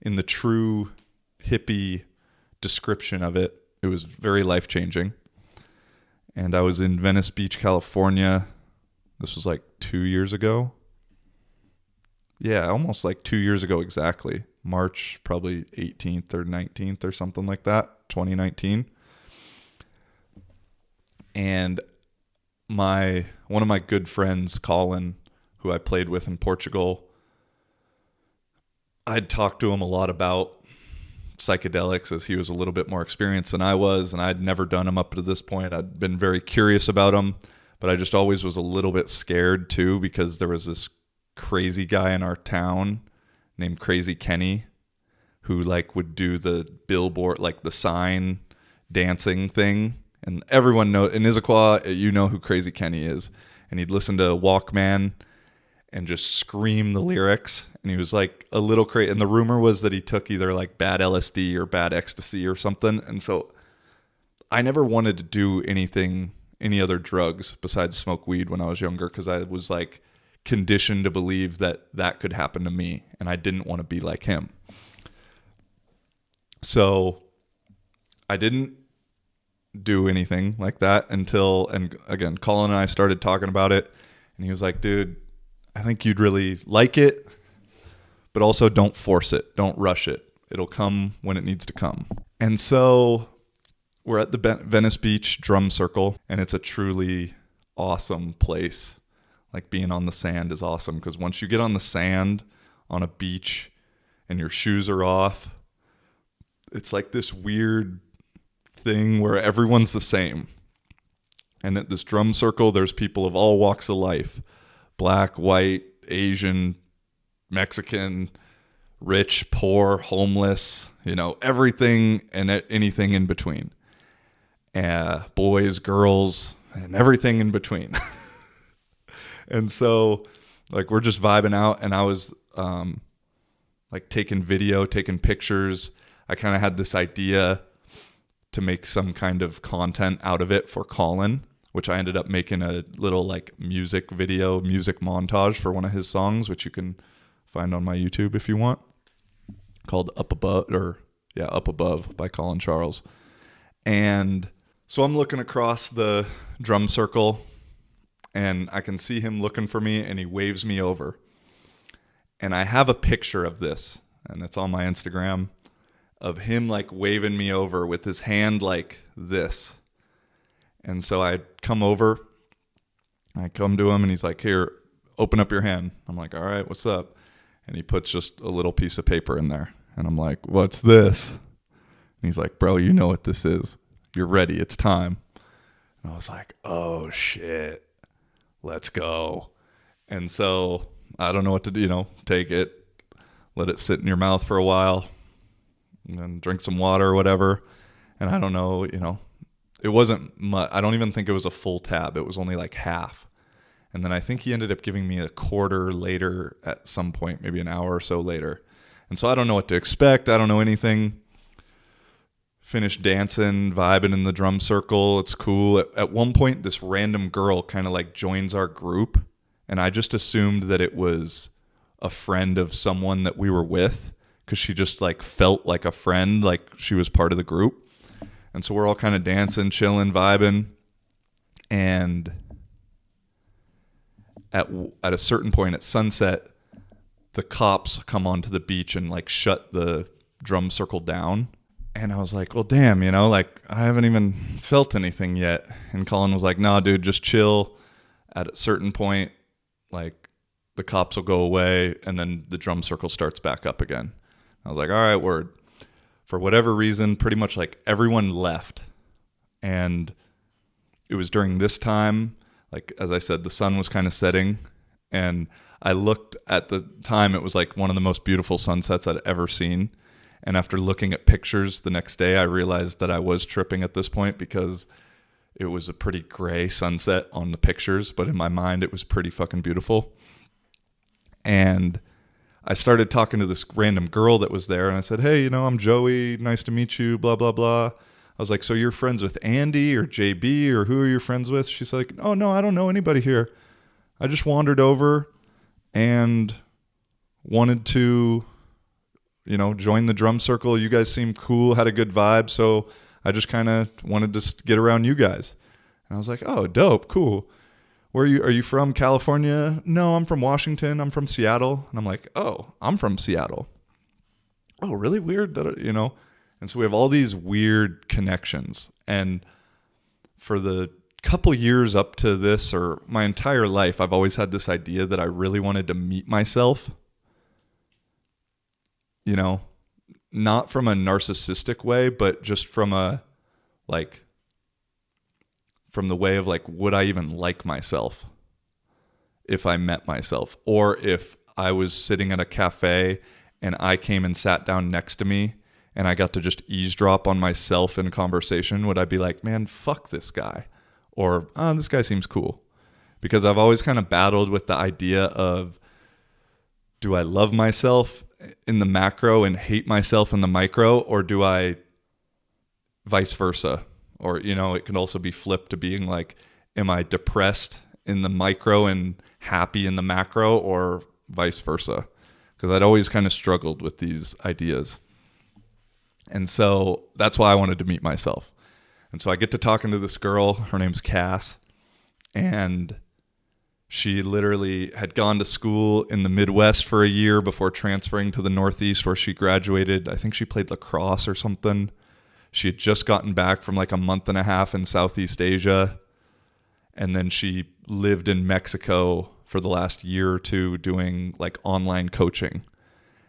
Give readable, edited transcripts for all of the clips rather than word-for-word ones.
in the true hippie description of it, it was very life-changing. And I was in Venice Beach, California. This was like 2 years ago. Yeah, almost like 2 years ago exactly. March probably 18th or 19th or something like that, 2019. And one of my good friends, Colin, who I played with in Portugal, I'd talked to him a lot about psychedelics as he was a little bit more experienced than I was, and I'd never done them up to this point. I'd been very curious about them, but I just always was a little bit scared too, because there was this crazy guy in our town named Crazy Kenny who like would do the billboard, like the sign dancing thing. And everyone knows in Issaquah, you know who Crazy Kenny is. And he'd listen to Walkman and just scream the lyrics. And he was like a little crazy. And the rumor was that he took either like bad LSD or bad ecstasy or something. And so I never wanted to do any other drugs besides smoke weed when I was younger, because I was like conditioned to believe that that could happen to me. And I didn't want to be like him. So I didn't do anything like that until, and again, Colin and I started talking about it, and he was like, dude, I think you'd really like it, but also don't force it. Don't rush it. It'll come when it needs to come. And so we're at the Venice Beach Drum Circle, and it's a truly awesome place. Like being on the sand is awesome, because once you get on the sand on a beach and your shoes are off, it's like this weird thing where everyone's the same. And at this drum circle, there's people of all walks of life: black, white, Asian, Mexican, rich, poor, homeless, everything and anything in between. Boys, girls, and everything in between. And so like we're just vibing out, and I was like taking video, taking pictures. I kind of had this idea to make some kind of content out of it for Colin, which I ended up making a little like music montage for one of his songs, which you can find on my YouTube if you want, called Up Above by Colin Charles. And so I'm looking across the drum circle, and I can see him looking for me, and he waves me over. And I have a picture of this, and it's on my Instagram, of him like waving me over with his hand like this. And so I come over, I come to him, and he's like, here, open up your hand. I'm like, all right, what's up? And he puts just a little piece of paper in there. And I'm like, what's this? And he's like, bro, you know what this is. You're ready. It's time. And I was like, oh shit, let's go. And so I don't know what to do, take it, let it sit in your mouth for a while, and then drink some water or whatever. And I don't know, it wasn't much. I don't even think it was a full tab. It was only like half. And then I think he ended up giving me a quarter later at some point, maybe an hour or so later. And so I don't know what to expect. I don't know anything. Finished dancing, vibing in the drum circle. It's cool. At one point, this random girl kind of like joins our group. And I just assumed that it was a friend of someone that we were with, because she just like felt like a friend, like she was part of the group. And so we're all kind of dancing, chilling, vibing. And at a certain point at sunset, the cops come onto the beach and like shut the drum circle down. And I was like, well, damn, like I haven't even felt anything yet. And Colin was like, nah, dude, just chill. At a certain point, like the cops will go away, and then the drum circle starts back up again. I was like, all right, word. For whatever reason, pretty much like everyone left. And it was during this time, like, as I said, the sun was kind of setting. And I looked at the time, it was like one of the most beautiful sunsets I'd ever seen. And after looking at pictures the next day, I realized that I was tripping at this point, because it was a pretty gray sunset on the pictures. But in my mind, it was pretty fucking beautiful. And I started talking to this random girl that was there, and I said, hey, I'm Joey. Nice to meet you, blah, blah, blah. I was like, so you're friends with Andy or JB, or who are you friends with? She's like, oh, no, I don't know anybody here. I just wandered over and wanted to join the drum circle. You guys seem cool, had a good vibe. So I just kind of wanted to get around you guys. And I was like, oh, dope, cool. Where are you from? California? No, I'm from Washington. I'm from Seattle. And I'm like, oh, I'm from Seattle. Oh, really weird that, And so we have all these weird connections. And for the couple years up to this, or my entire life, I've always had this idea that I really wanted to meet myself. Not from a narcissistic way, but just from the way of would I even like myself if I met myself? Or if I was sitting at a cafe and I came and sat down next to me and I got to just eavesdrop on myself in conversation, would I be like, man, fuck this guy? Or, oh, this guy seems cool? Because I've always kind of battled with the idea of, do I love myself in the macro and hate myself in the micro? Or do I vice versa? Or, it can also be flipped to being like, am I depressed in the micro and happy in the macro, or vice versa? Because I'd always kind of struggled with these ideas. And so that's why I wanted to meet myself. And so I get to talking to this girl, her name's Cass, and she literally had gone to school in the Midwest for a year before transferring to the Northeast, where she graduated. I think she played lacrosse or something. She had just gotten back from a month and a half in Southeast Asia. And then she lived in Mexico for the last year or two doing online coaching.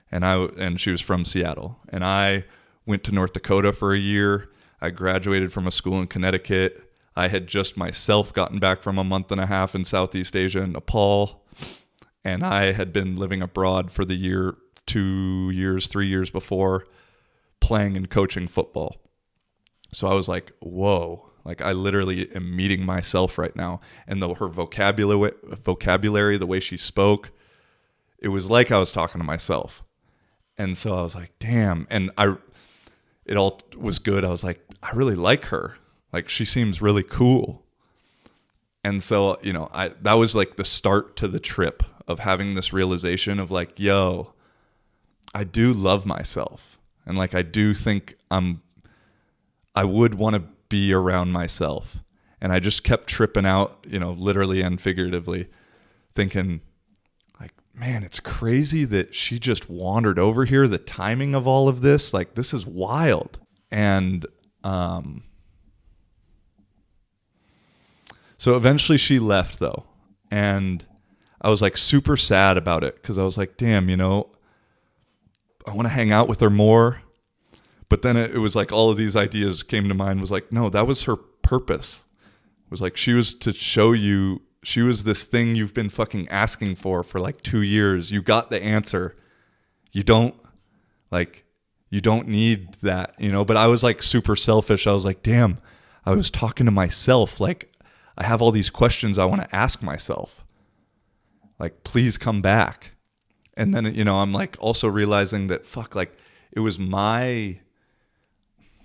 And she was from Seattle. And I went to North Dakota for a year. I graduated from a school in Connecticut. I had just myself gotten back from a month and a half in Southeast Asia and Nepal. And I had been living abroad for the year, 2 years, 3 years before, playing and coaching football. So I was like, whoa, I literally am meeting myself right now. And her vocabulary, the way she spoke, it was like I was talking to myself. And so I was like, damn. And it all was good. I was like, I really like her. She seems really cool. And so, that was the start to the trip of having this realization of yo, I do love myself. And I do think I would want to be around myself. And I just kept tripping out, literally and figuratively, thinking man, it's crazy that she just wandered over here. The timing of all of this, this is wild. And so eventually she left though. And I was super sad about it, because I was like, damn, I want to hang out with her more. But then it was all of these ideas came to mind, was no, that was her purpose. It was she was to show you, she was this thing you've been fucking asking for 2 years. You got the answer. You don't need that, but I was super selfish. I was like, damn, I was talking to myself. I have all these questions I want to ask myself. Please come back. And then, I'm also realizing that it was my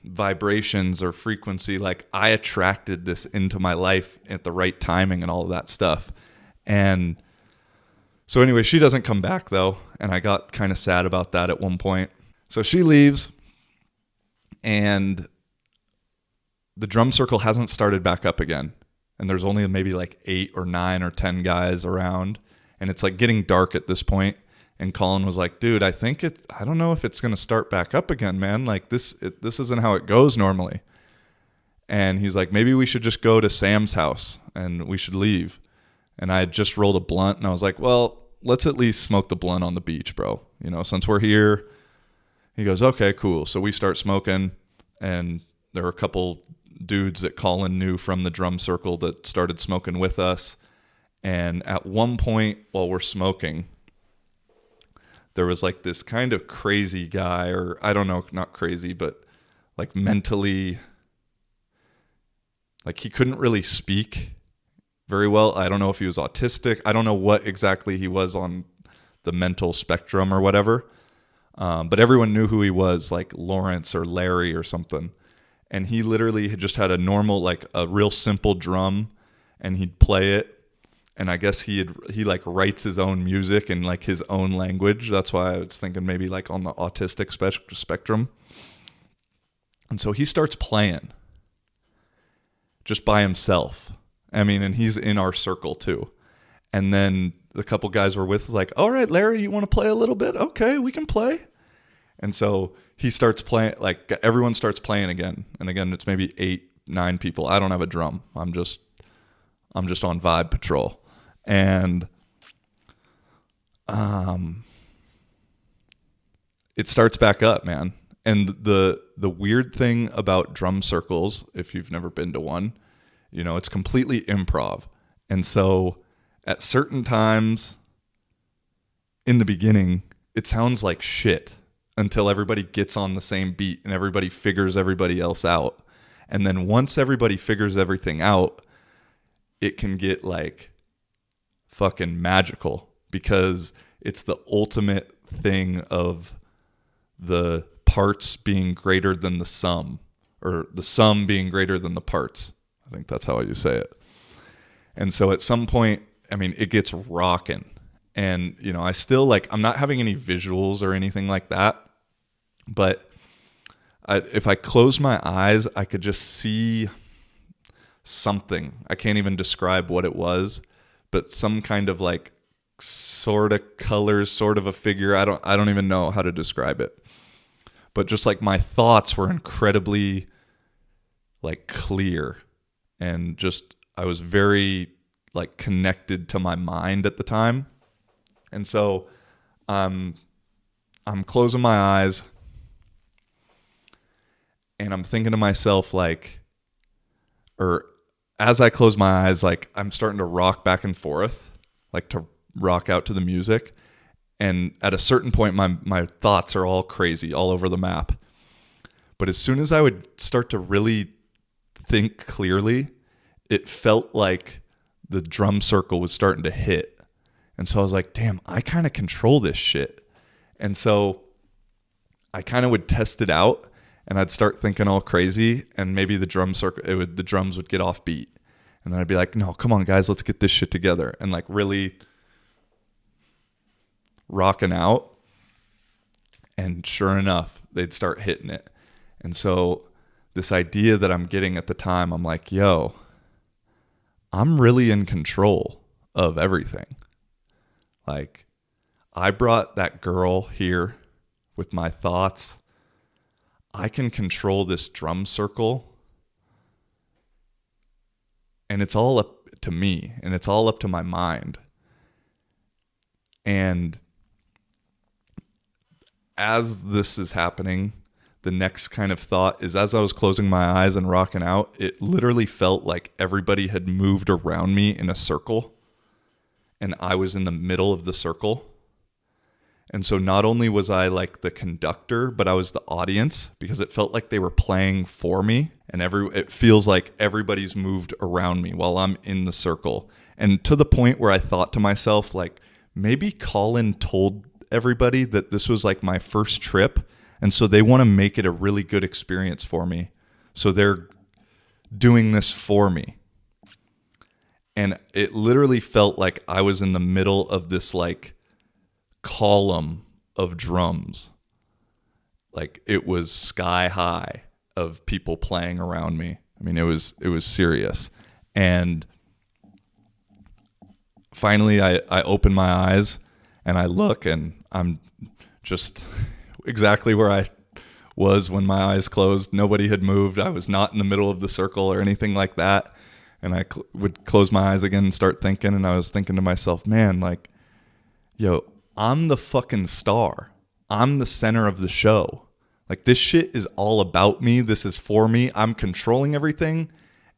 vibrations or frequency. I attracted this into my life at the right timing and all of that stuff. And so anyway, she doesn't come back though. And I got kind of sad about that at one point. So she leaves, and the drum circle hasn't started back up again. And there's only maybe 8 or 9 or 10 guys around. And it's getting dark at this point. And Colin was like, dude, I don't know if it's going to start back up again, man. This isn't how it goes normally. And he's like, maybe we should just go to Sam's house and we should leave. And I had just rolled a blunt, and I was like, well, let's at least smoke the blunt on the beach, bro. Since we're here. He goes, okay, cool. So we start smoking, and there were a couple dudes that Colin knew from the drum circle that started smoking with us. And at one point while we're smoking, there was this kind of crazy guy, or I don't know, not crazy, but mentally, he couldn't really speak very well. I don't know if he was autistic. I don't know what exactly he was on the mental spectrum or whatever. But everyone knew who he was, Lawrence or Larry or something. And he literally had just had a normal, a real simple drum, and he'd play it. and I guess he like writes his own music in like his own language. That's why I was thinking maybe like on the autistic spectrum. And so he starts playing just by himself. I mean, and he's in our circle too. And then the couple guys we're with is like, all right, Larry, you want to play a little bit? Okay, we can play. And so he starts playing, like everyone starts playing again. And again, it's maybe 8, 9 people. I don't have a drum. I'm just on vibe patrol. And it starts back up, man. And the weird thing about drum circles, if you've never been to one, you know, it's completely improv. And so at certain times in the beginning, it sounds like shit until everybody gets on the same beat and everybody figures everybody else out. And then once everybody figures everything out, it can get like fucking magical, because it's the ultimate thing of the parts being greater than the sum, or the sum being greater than the parts. I think that's how you say it. And so at some point, I mean, it gets rocking. And, you know, I still like, I'm not having any visuals or anything like that, but if I close my eyes, I could just see something. I can't even describe what it was, but some kind of like sort of colors, sort of a figure. I don't even know how to describe it. But just like my thoughts were incredibly like clear, and just I was very like connected to my mind at the time. And so I'm closing my eyes and I'm thinking to myself like, or as I close my eyes, like I'm starting to rock back and forth, like to rock out to the music. And at a certain point, my thoughts are all crazy, all over the map. But as soon as I would start to really think clearly, it felt like the drum circle was starting to hit. And so I was like, damn, I kind of control this shit. And so I kind of would test it out, and I'd start thinking all crazy, and maybe the drums would get off beat. And then I'd be like, no, come on, guys, let's get this shit together. And like really rocking out. And sure enough, they'd start hitting it. And so this idea that I'm getting at the time, I'm like, yo, I'm really in control of everything. Like, I brought that girl here with my thoughts. I can control this drum circle. And it's all up to me, and it's all up to my mind. And as this is happening, the next kind of thought is, as I was closing my eyes and rocking out, it literally felt like everybody had moved around me in a circle, and I was in the middle of the circle. And so not only was I like the conductor, but I was the audience, because it felt like they were playing for me. And it feels like everybody's moved around me while I'm in the circle. And to the point where I thought to myself, like, maybe Colin told everybody that this was like my first trip, and so they want to make it a really good experience for me. So they're doing this for me. And it literally felt like I was in the middle of this like column of drums. Like it was sky high of people playing around me. I mean, it was serious. And finally I open my eyes and I look, and I'm just exactly where I was when my eyes closed. Nobody had moved. I was not in the middle of the circle or anything like that. And I would close my eyes again and start thinking, and I was thinking to myself, man, like, yo, I'm the fucking star. I'm the center of the show. Like, this shit is all about me. This is for me. I'm controlling everything,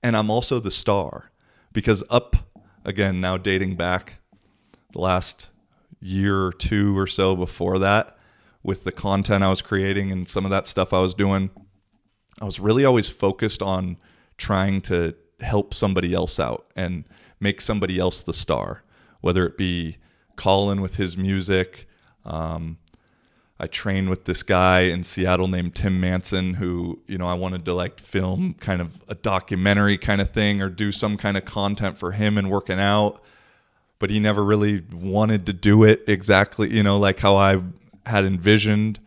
and I'm also the star. Because again, now dating back the last year or two or so before that, with the content I was creating and some of that stuff I was doing, I was really always focused on trying to help somebody else out and make somebody else the star, whether it be Colin with his music. I trained with this guy in Seattle named Tim Manson, who, you know, I wanted to like film kind of a documentary kind of thing or do some kind of content for him and working out. but he never really wanted to do it exactly, like how I had envisioned.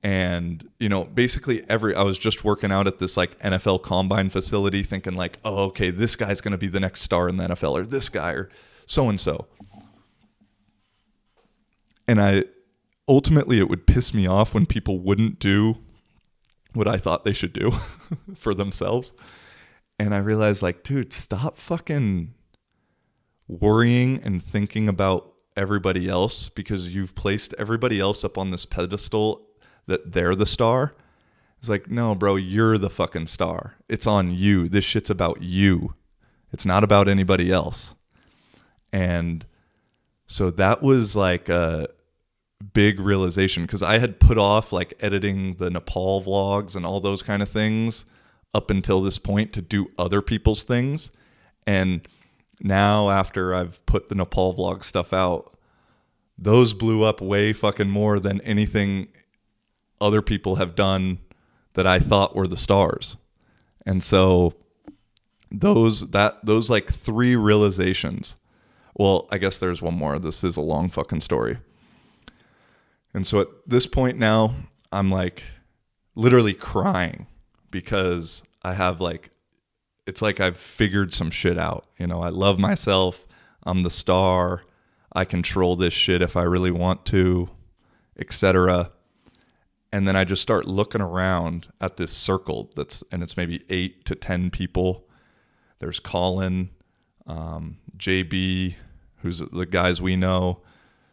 And, basically I was just working out at this like NFL combine facility thinking like, oh, okay, this guy's going to be the next star in the NFL, or this guy or so-and-so. And ultimately it would piss me off when people wouldn't do what I thought they should do for themselves. And I realized like, dude, stop fucking worrying and thinking about everybody else because you've placed everybody else up on this pedestal that they're the star. It's like, no, bro, you're the fucking star. It's on you. This shit's about you. It's not about anybody else. And so that was like a big realization, because I had put off like editing the Nepal vlogs and all those kind of things up until this point to do other people's things. And now after I've put the Nepal vlog stuff out, those blew up way fucking more than anything other people have done that I thought were the stars. And so those like 3 realizations. Well, I guess there's one more. This is a long fucking story. And so at this point now, I'm like literally crying because I have like, it's like I've figured some shit out. I love myself. I'm the star. I control this shit if I really want to, etc. And then I just start looking around at this circle and it's maybe 8 to 10 people. There's Colin, JB, who's the guys we know,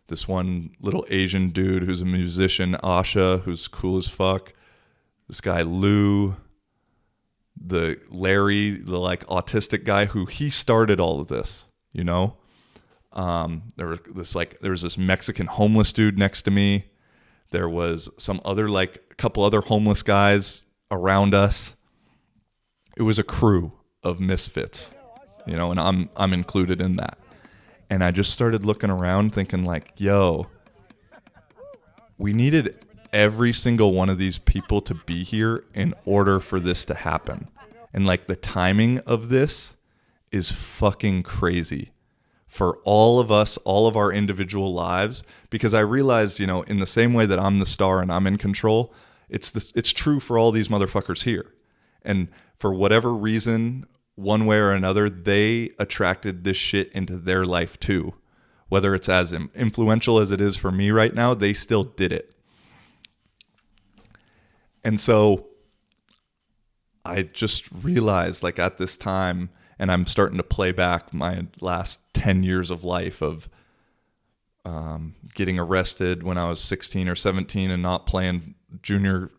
this one little Asian dude who's a musician, Asha, who's cool as fuck, this guy Lou, the Larry, the like autistic guy who he started all of this, there was this Mexican homeless dude next to me. There was some other, like a couple other homeless guys around us. It was a crew of misfits, and I'm included in that. And I just started looking around thinking like, yo, we needed every single one of these people to be here in order for this to happen. And like the timing of this is fucking crazy for all of us, all of our individual lives, because I realized, in the same way that I'm the star and I'm in control, it's true for all these motherfuckers here. And for whatever reason, one way or another, they attracted this shit into their life too. Whether it's as influential as it is for me right now, they still did it. And so I just realized like at this time, and I'm starting to play back my last 10 years of life of getting arrested when I was 16 or 17 and not playing junior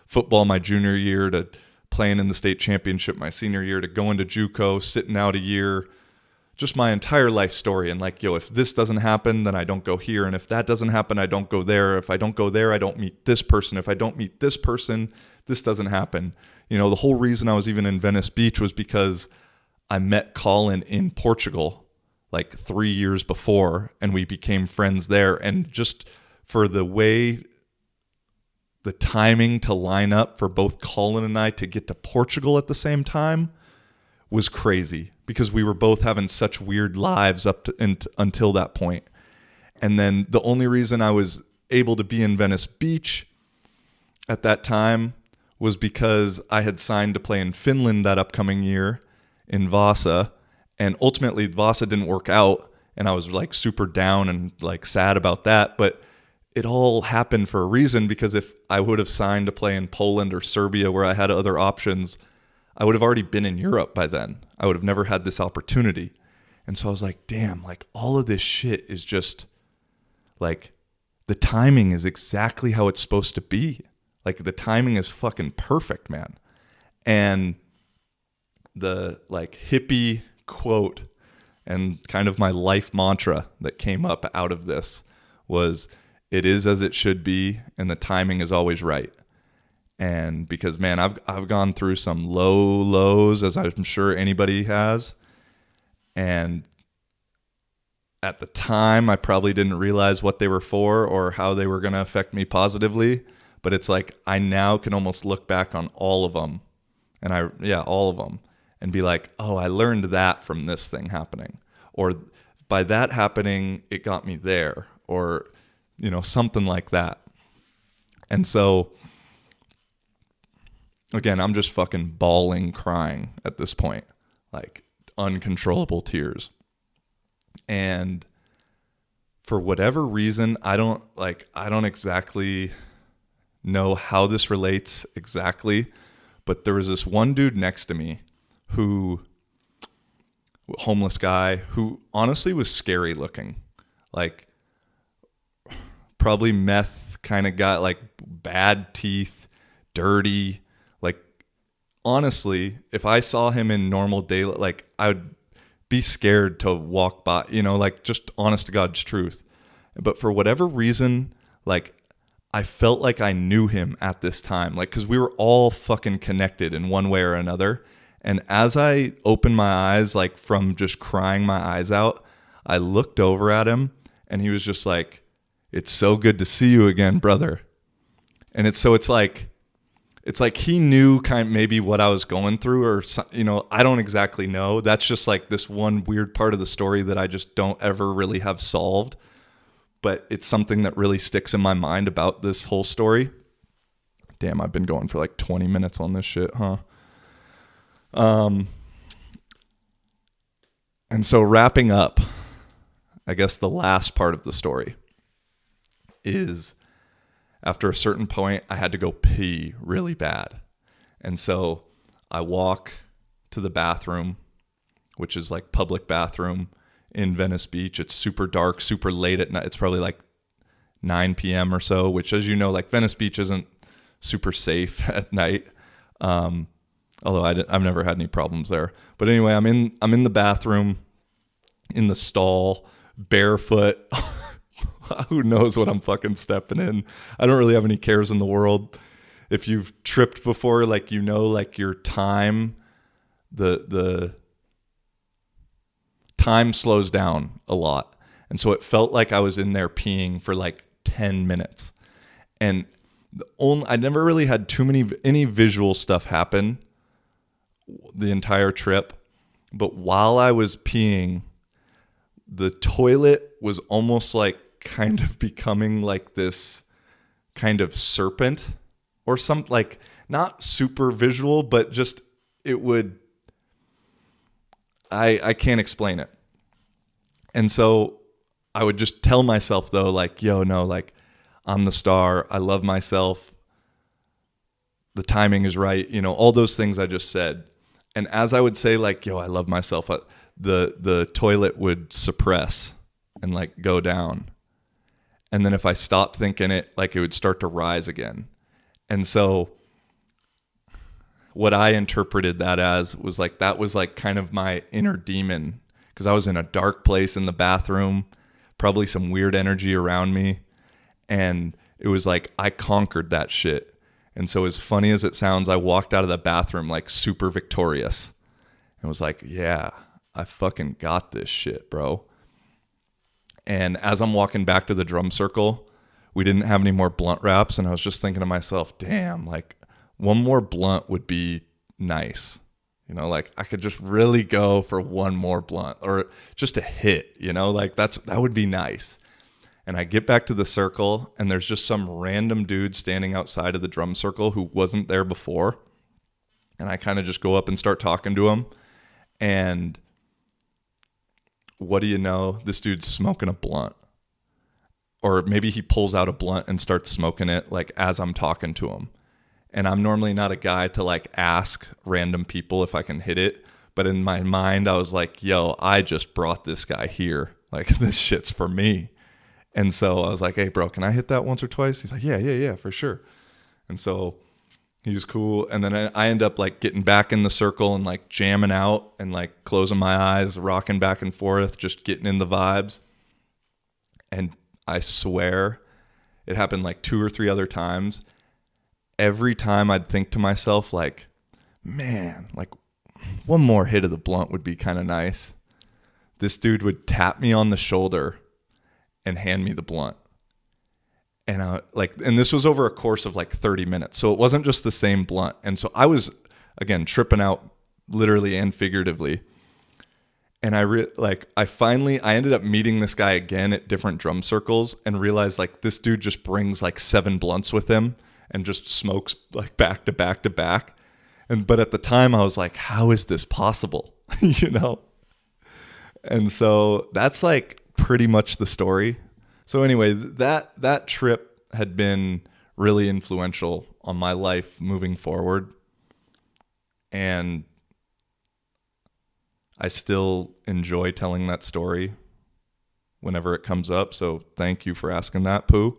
football my junior year, to playing in the state championship my senior year, to going to JUCO, sitting out a year, just my entire life story. And like, yo, if this doesn't happen, then I don't go here. And if that doesn't happen, I don't go there. If I don't go there, I don't meet this person. If I don't meet this person, this doesn't happen. The whole reason I was even in Venice Beach was because I met Colin in Portugal like 3 years before, and we became friends there. And just for the way the timing to line up for both Colin and I to get to Portugal at the same time was crazy, because we were both having such weird lives until that point. And then the only reason I was able to be in Venice Beach at that time was because I had signed to play in Finland that upcoming year in Vasa, and ultimately Vasa didn't work out, and I was like super down and like sad about that. But it all happened for a reason, because if I would have signed to play in Poland or Serbia where I had other options, I would have already been in Europe by then. I would have never had this opportunity. And so I was like, damn, like all of this shit is just like, the timing is exactly how it's supposed to be. Like the timing is fucking perfect, man. And the like hippie quote and kind of my life mantra that came up out of this was, it is as it should be, and the timing is always right. And because, man, I've gone through some low lows, as I'm sure anybody has. And at the time, I probably didn't realize what they were for or how they were going to affect me positively. But it's like, I now can almost look back on all of them. And all of them. And be like, oh, I learned that from this thing happening. or by that happening, it got me there, or, something like that. And so, again, I'm just fucking bawling, crying at this point, like uncontrollable tears. And for whatever reason, I don't exactly know how this relates exactly, but there was this one dude next to me homeless guy, who honestly was scary looking, like probably meth kind of guy, like bad teeth, dirty. Like, honestly, if I saw him in normal daylight, like, I would be scared to walk by, like, just honest to God's truth. But for whatever reason, like, I felt like I knew him at this time, like, because we were all fucking connected in one way or another. And as I opened my eyes, like from just crying my eyes out, I looked over at him and he was just like, "It's so good to see you again, brother." And it's like he knew kind of maybe what I was going through, or, I don't exactly know. That's just like this one weird part of the story that I just don't ever really have solved. But it's something that really sticks in my mind about this whole story. Damn, I've been going for like 20 minutes on this shit, huh? And so wrapping up, I guess the last part of the story is, after a certain point, I had to go pee really bad. And so I walk to the bathroom, which is like public bathroom in Venice Beach. It's super dark, super late at night. It's probably like 9 p.m. or so, which, as you know, like Venice Beach isn't super safe at night. Although I've never had any problems there. But anyway, I'm in the bathroom, in the stall, barefoot. Who knows what I'm fucking stepping in. I don't really have any cares in the world. If you've tripped before, like, like your time, the time slows down a lot. And so it felt like I was in there peeing for like 10 minutes. And I never really had any visual stuff happen the entire trip. But while I was peeing, the toilet was almost like kind of becoming like this kind of serpent or something, like not super visual, but just I can't explain it. And so I would just tell myself, though, like, yo, no, like, I'm the star. I love myself. The timing is right. All those things I just said. And as I would say, like, yo, I love myself, the toilet would suppress and like go down. And then if I stopped thinking it, like, it would start to rise again. And so what I interpreted that as was like, that was like kind of my inner demon, because I was in a dark place in the bathroom, probably some weird energy around me. And it was like, I conquered that shit. And so, as funny as it sounds, I walked out of the bathroom like super victorious and was like, yeah, I fucking got this shit, bro. And as I'm walking back to the drum circle, we didn't have any more blunt wraps. And I was just thinking to myself, damn, like, one more blunt would be nice. Like, I could just really go for one more blunt, or just a hit, like that would be nice. And I get back to the circle, and there's just some random dude standing outside of the drum circle who wasn't there before. And I kind of just go up and start talking to him. And what do you know? This dude's smoking a blunt. Or maybe he pulls out a blunt and starts smoking it, like, as I'm talking to him. And I'm normally not a guy to like ask random people if I can hit it. But in my mind, I was like, yo, I just brought this guy here. Like, this shit's for me. And so I was like, hey, bro, can I hit that once or twice? He's like, yeah, for sure. And so he was cool. And then I end up like getting back in the circle and like jamming out and like closing my eyes, rocking back and forth, just getting in the vibes. And I swear it happened like 2 or 3 other times. Every time I'd think to myself, like, man, like, one more hit of the blunt would be kind of nice. This dude would tap me on the shoulder and hand me the blunt. And and this was over a course of like 30 minutes. So it wasn't just the same blunt. And so I was, again, tripping out literally and figuratively. And I ended up meeting this guy again at different drum circles and realized like this dude just brings like 7 blunts with him and just smokes like back to back to back. But at the time I was like, how is this possible? You know? And so that's like pretty much the story. So anyway, that trip had been really influential on my life moving forward. And I still enjoy telling that story whenever it comes up. So thank you for asking that, Pooh.